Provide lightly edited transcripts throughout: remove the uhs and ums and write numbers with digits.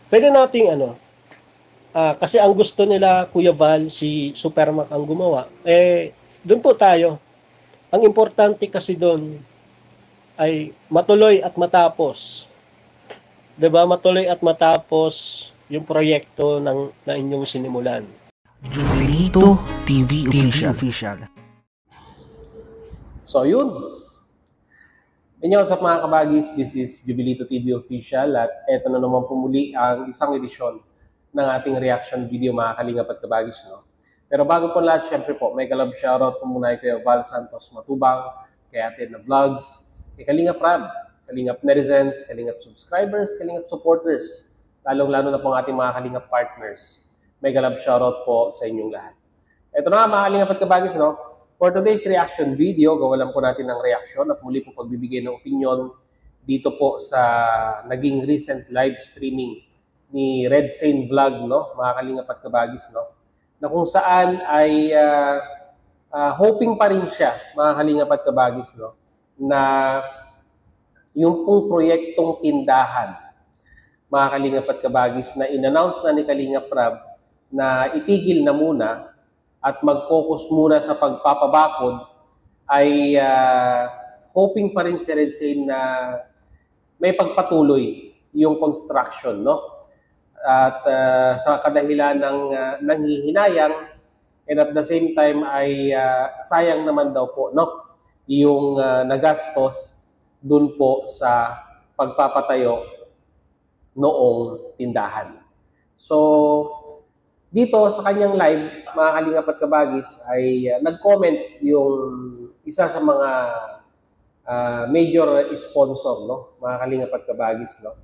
Pwede nating kasi ang gusto nila Kuya Val, si Supermac ang gumawa, doon po tayo. Ang importante kasi doon ay matuloy at matapos. 'Di ba? Matuloy at matapos yung proyekto na inyong sinimulan. Jubilito TV Official. So, yun. Inyo, what's up mga kabagis? This is Jubilito TV Official at eto na naman po muli ang isang edisyon ng ating reaction video mga kalingap at kabagis. No? Pero bago po lahat, syempre po, may galab shoutout po muna kay Val Santos Matubang, kay Ate na Vlogs, kay Kalingap Rab, Kalingap Netizens, Kalingap Subscribers, Kalingap Supporters, lalong-lalo na po ang ating mga Kalingap Partners. May galab shoutout po sa inyong lahat. Ito na nga mga kalingap at kabagis, no? For today's reaction video, gawa lang po natin ng reaction at muli po pagbibigay ng opinion dito po sa naging recent live streaming ni Red Saint Vlog, no? Mga kalingap at kabagis, no? Na kung saan ay hoping pa rin siya, mga kalingap at kabagis, no? Na yung pong proyektong tindahan, mga kalingap at kabagis, na in-announce na ni Kalingap Rab na itigil na muna at mag-focus muna sa pagpapabakod, ay hoping pa rin si Red Saint na may pagpatuloy yung construction, no? At sa kadahilan ng nanghihinayang, and at the same time ay sayang naman daw po, no? Yung nagastos dun po sa pagpapatayo noong tindahan. So, dito sa kanyang live, mga kalingap at kabagis, ay nag-comment yung isa sa mga major sponsor, no? Mga kalingap at kabagis, no?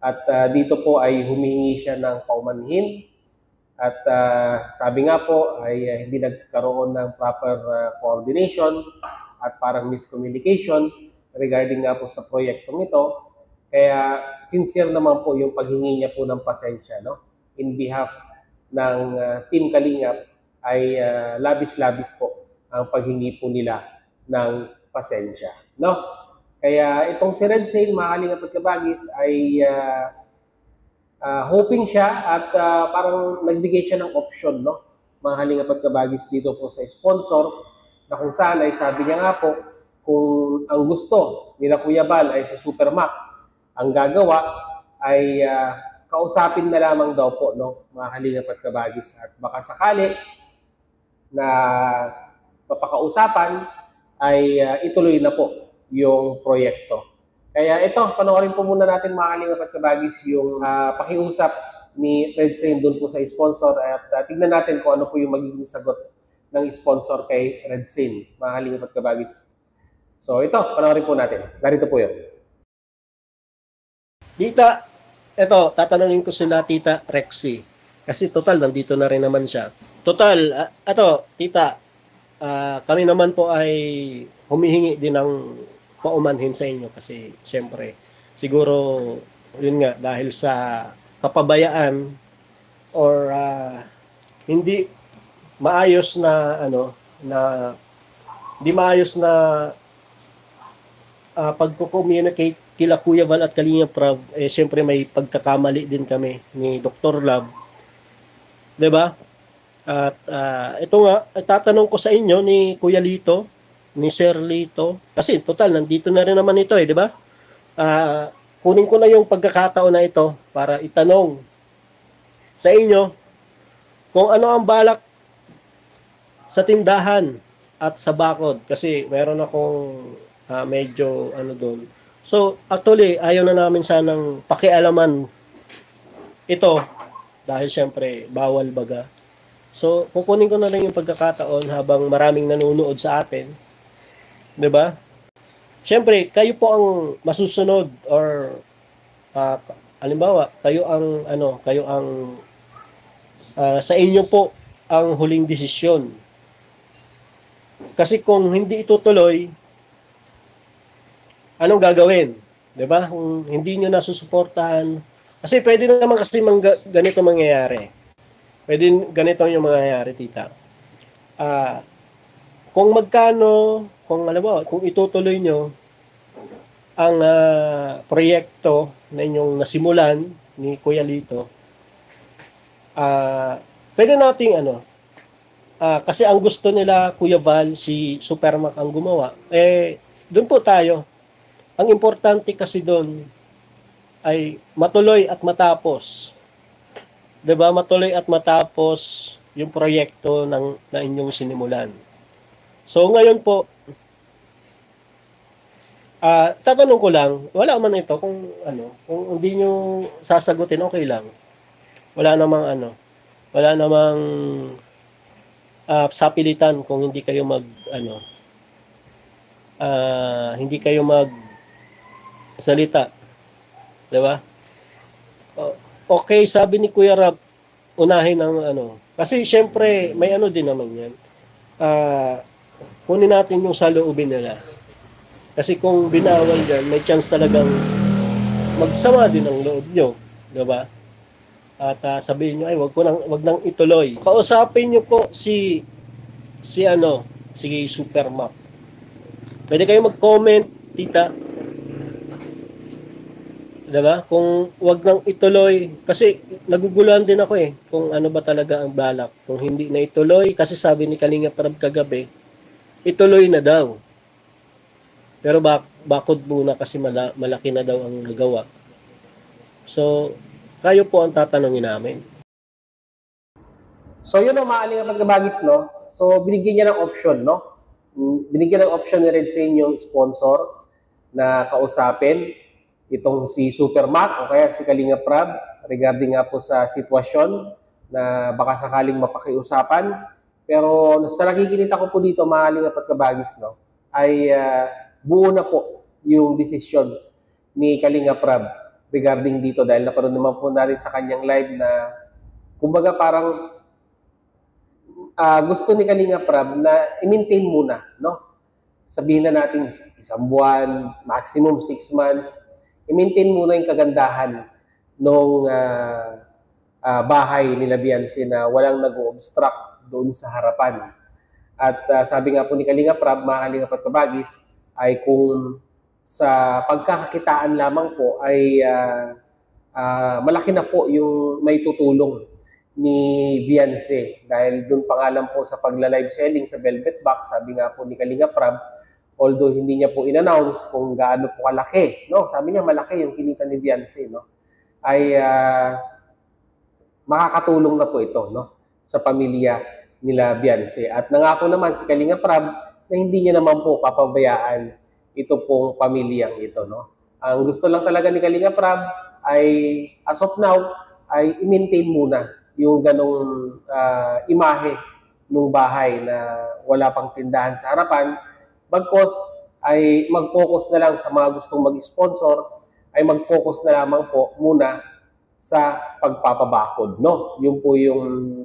At dito po ay humihingi siya ng paumanhin at sabi nga po ay hindi nagkaroon ng proper coordination at parang miscommunication regarding nga po sa proyektong ito. Kaya sincere naman po yung paghingi niya po ng pasensya, no? In behalf ng Team Kalingap ay labis-labis po ang paghingi po nila ng pasensya, no? Kaya itong si Red Saint, mga kalingap at kabagis, ay hoping siya at parang nagbigay siya ng option, no? Mga kalingap at kabagis, dito po sa sponsor, na kung saan ay sabi niya nga po, kung ang gusto nila Kuya Val ay si Supermac, ang gagawa ay kausapin na lamang daw po, no, mga kalingap at kabagis, at baka sakali na mapakausapan ay ituloy na po yung proyekto. Kaya ito, panoorin po muna natin mga kalingap at kabagis yung pakiusap ni Red Saint doon po sa sponsor at tignan natin kung ano po yung magiging sagot ng sponsor kay Red Saint, mga kalingap at kabagis. So ito, panoorin po natin. Narito po yun. Tita, eto, tatanungin ko sila Tita Rexy. Kasi total, nandito na rin naman siya. Total, eto, Tita, kami naman po ay humihingi din ng paumanhin sa inyo kasi syempre, siguro, yun nga, dahil sa kapabayaan or hindi maayos na, hindi maayos na pagko-communicate kila Kuya Val at Kalingap Rab, siyempre may pagkakamali din kami ni Dr. Lab. 'Di ba? At ito nga, tatanong ko sa inyo ni Kuya Lito, ni Sir Lito, kasi total, nandito na rin naman ito 'di ba? Kunin ko na yung pagkakataon na ito para itanong sa inyo kung ano ang balak sa tindahan at sa bakod. Kasi meron akong medyo doon. So, actually, ayaw na namin sanang pakialaman ito dahil syempre, bawal baga. So, kukunin ko na lang yung pagkakataon habang maraming nanonood sa atin. 'Di ba? Syempre, kayo po ang masusunod or halimbawa, kayo ang sa inyo po ang huling desisyon. Kasi kung hindi itutuloy, anong gagawin? 'Di ba? Kung hindi niyo nasusuportahan, kasi pwede naman kasi ganito mangyayari. Pwede ganito yung mangyayari, Tita. Kung kung itutuloy nyo ang proyekto na inyong nasimulan ni Kuya Lito, pwede nating kasi ang gusto nila Kuya Val, si Supermac ang gumawa, doon po tayo. Ang importante kasi doon ay matuloy at matapos. 'Di ba? Matuloy at matapos yung proyekto na inyong sinimulan. So ngayon po, tatanong ko lang, wala man ito kung kung hindi nyo sasagutin, okay lang. Wala namang sapilitan kung hindi kayo hindi kayo salita, 'di ba? Okay, sabi ni Kuya Rab, unahin ang kasi syempre may din naman 'yan. Kunin natin yung saloobin nila. Kasi kung binawal dyan, may chance talagang magsama din ang loob nyo. Diba? At sabihin nyo, ay wag nang ituloy. Kausapin nyo po si Supermac. Pwede kayo mag-comment, tita. Diba? Kung wag nang ituloy, kasi naguguluhan din ako kung ano ba talaga ang balak. Kung hindi na ituloy, kasi sabi ni Kalinga Prab kagabi, ituloy na daw. Pero bakod muna kasi malaki na daw ang nagawa. So, kayo po ang tatanungin namin. So, yun ang maaling pagkabagis, no? So, binigyan niya ng option, no? Binigyan ng option ni Red Zane yung sponsor na kausapin itong si Supermac o kaya si Kalinga Prab regarding nga po sa sitwasyon na baka sakaling mapakiusapan. Pero sa nakikinita ko po dito, maaling pagkabagis, no? Ay buo na po yung desisyon ni Kalinga Prab regarding dito dahil napanood naman po natin sa kanyang live na kumbaga parang gusto ni Kalinga Prab na i-maintain muna, no? Sabihin na natin isang buwan, maximum 6 months, i-maintain muna yung kagandahan nung bahay nila Beyonce na walang nag-obstruct doon sa harapan. At sabi nga po ni Kalinga Prab, mga Kalinga Pagkabagis, ay kung sa pagkakakitaan lamang po ay malaki na po yung may tutulong ni Beyonce. Dahil doon pangalan po sa pagla-live selling sa Velvet Box, sabi nga po ni Kalinga Prab, although hindi niya po in-announce kung gaano po kalaki, no? Sabi niya malaki yung kinita ni Beyonce, no? Ay makakatulong na po ito, no? Sa pamilya nila Beyonce. At nangako naman si Kalinga Prab na hindi niya naman po papabayaan ito pong pamilyang ito, no? Ang gusto lang talaga ni Kalinga Prab ay as of now ay i-maintain muna yung ganong imahe ng bahay na wala pang tindahan sa harapan. Bagkos ay mag-focus na lang sa mga gustong mag-sponsor, ay mag-focus na lamang po muna sa pagpapabakod, no? Yun po yung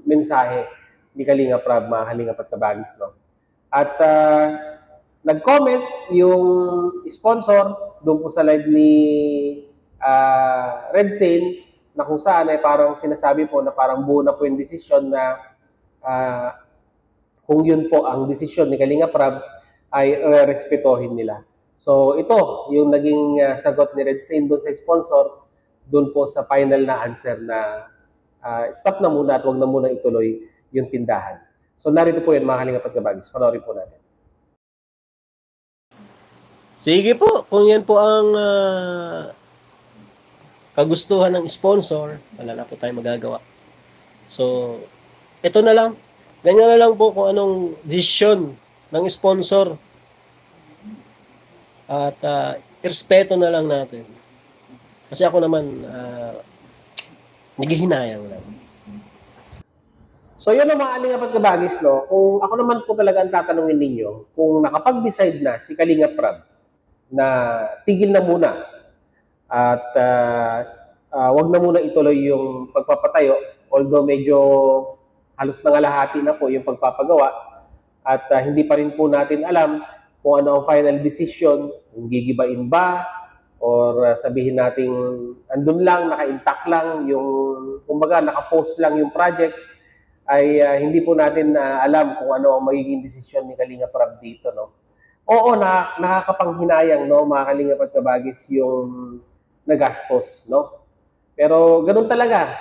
mensahe ni Kalinga Prab, mga Kalinga Pagkabagis, no? At nag-comment yung sponsor doon po sa live ni Red Zane na kung saan ay parang sinasabi po na parang buo na po yung desisyon na kung yun po ang desisyon ni Kalinga Prab ay respetohin nila. So ito yung naging sagot ni Red Zane doon sa sponsor, doon po sa final na answer na stop na muna at huwag na muna ituloy yung tindahan. So narito po yan, mga Kalinga Pagkabagis. Panoorin po natin. Sige po, kung yan po ang kagustuhan ng sponsor, wala na po tayong magagawa. So, ito na lang. Ganyan na lang po kung anong desisyon ng sponsor. At irespeto na lang natin. Kasi ako naman, naghihinayang lang. So yun ang mga Kalinga Pagkabagis, no? Kung ako naman po talaga ang tatanungin ninyo, kung nakapag-decide na si Kalinga Prab na tigil na muna at wag na muna ituloy yung pagpapatayo, although medyo halos nangalahati na po yung pagpapagawa at hindi pa rin po natin alam kung ano ang final decision, kung gigibain ba or sabihin nating andun lang, naka-intact lang yung, kumbaga naka-post lang yung project, ay hindi po natin alam kung ano ang magiging desisyon ni Kalinga Prab dito, no? Oo, nakakapanghinayang, no, mga Kalinga Pagkabagis, yung na gastos, no? Pero ganun talaga.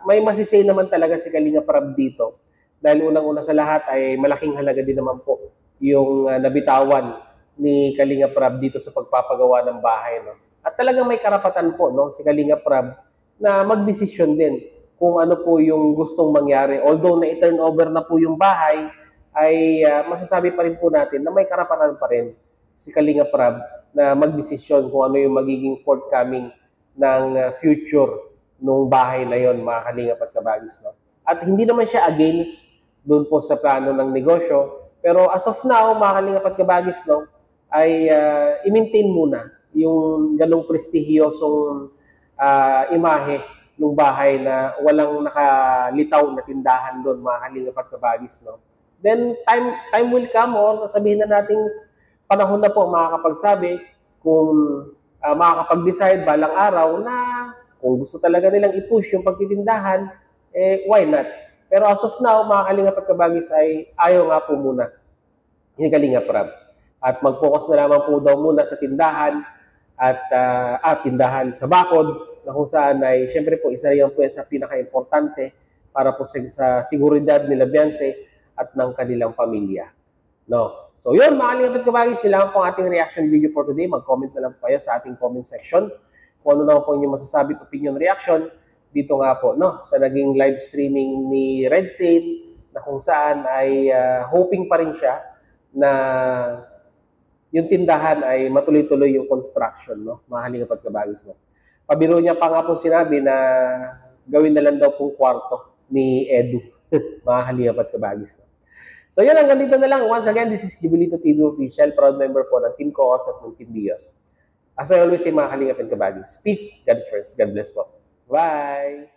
May masisay naman talaga si Kalinga Prab dito. Dahil unang-una sa lahat ay malaking halaga din naman po yung nabitawan ni Kalinga Prab dito sa pagpapagawa ng bahay, no? At talagang may karapatan po, no, si Kalinga Prab na magdesisyon din kung ano po yung gustong mangyari. Although na i-turn over na po yung bahay, ay masasabi pa rin po natin na may karapatan pa rin si Kalinga Prab na magdesisyon kung ano yung magiging forthcoming ng future nung bahay na yon, mga Kalingap at Kabagis, no? At hindi naman siya against doon po sa plano ng negosyo, pero as of now, mga Kalingap at Kabagis, no, ay i-maintain muna yung ganong prestihiyosong imahe ng bahay na walang nakalitaw na tindahan doon, mga Kalingap at Kabagis, no? Then time will come, or sabihin na nating panahon na po makakapagsabi kung makakapag-decide balang araw na kung gusto talaga nilang i-push yung pagtitindahan, why not? Pero as of now, mga Kalingap at Kabagis, ay ayaw nga po muna yung Kalinga Prab. At mag-focus na lamang po daw muna sa tindahan at tindahan sa bakod, na kung saan ay syempre po isa rin po yan sa pinaka-importante para po sa seguridad nila Beyonce at ng kanilang pamilya. No. So yun, mga Kalingap at Kabagis, yun lang po ang ating reaction video for today. Mag-comment na lang po kayo sa ating comment section kung ano na po inyong masasabi at opinion reaction dito nga po, no, sa naging live streaming ni Red Sale, na kung saan ay hoping pa rin siya na yung tindahan ay matuloy-tuloy yung construction, no, mga Kalingap at Kabagis, no. Pabiro niya pa nga po sinabi na gawin na lang daw pong kwarto ni Edu, mga Kalingap at Kabagis, no. So yun, hanggang dito na lang. Once again, this is Jubilito TV Official, proud member po ng Team Coos at ng Team Bios. As I always say, mga Kalingap and Kabagis, peace, God first, God bless po. Bye!